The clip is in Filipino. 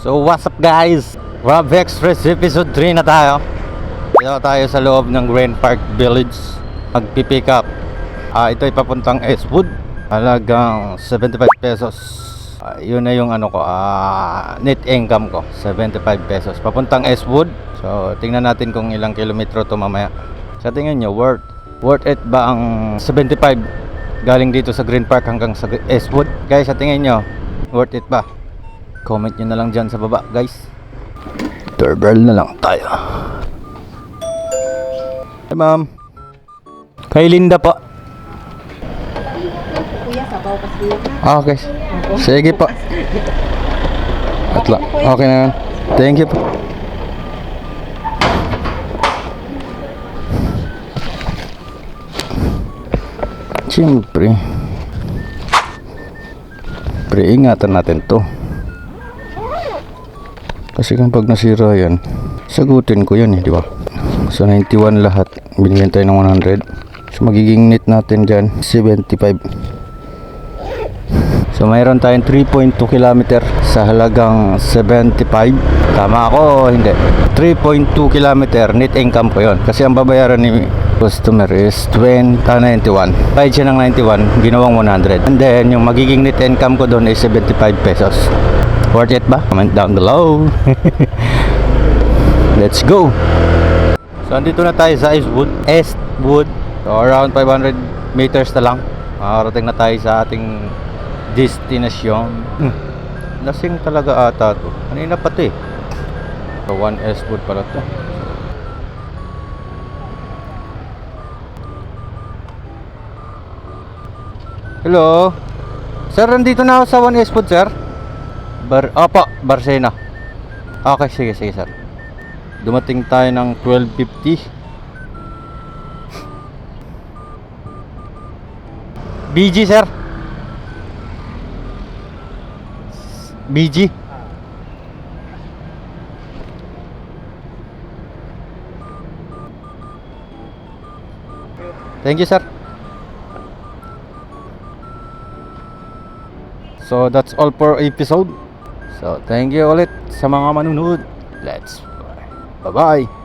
So what's up guys? Rob Express episode 3 na tayo. Dito tayo sa loob ng Grand Park Village. Magpipick up. Ito ay papuntang Eastwood. Halagang 75 pesos. Yun na yung ano ko, net income ko, 75 pesos. Papuntang Eastwood. So tingnan natin kung ilang kilometro to mamaya. Sa tingin nyo, worth it ba ang 75 galing dito sa Green Park hanggang sa Eastwood? Guys, sa tingin nyo, worth it ba? Comment nyo na lang dyan sa baba guys. Doorbell na lang tayo. Hey ma'am, kay Linda po. Kuya, sabaw kasi. Okay, sige po. Okay na yan. Thank you po. Siyempre, ingatan natin to. Kasi kung pag nasira yan, sagutin ko yan di ba? Sa 91 lahat, binigyan tayo ng 100. So magiging net natin dyan, 75. So mayroon tayong 3.2 km sa halagang 75. Tama ako o hindi? 3.2 km net income ko yon. Kasi ang babayaran ni customer is 91. Bayad siya ng 91, ginawang 100. And then yung magiging net income ko doon is 75 pesos. Worth it ba? Comment down below. Let's go. So andito na tayo sa Eastwood. So around 500 meters na lang, makakarating na tayo sa ating destination. Lasing talaga ata to. Kanina pa to eh. So 1 Eastwood pala to. Hello sir, nandito na ako sa 1 Eastwood sir. Opo, Barsena. Okay, sige sir. Dumating tayo ng 12:50. BG sir. BG. Thank you sir. So that's all for episode. So thank you ulit sa mga manunood. Let's bye bye.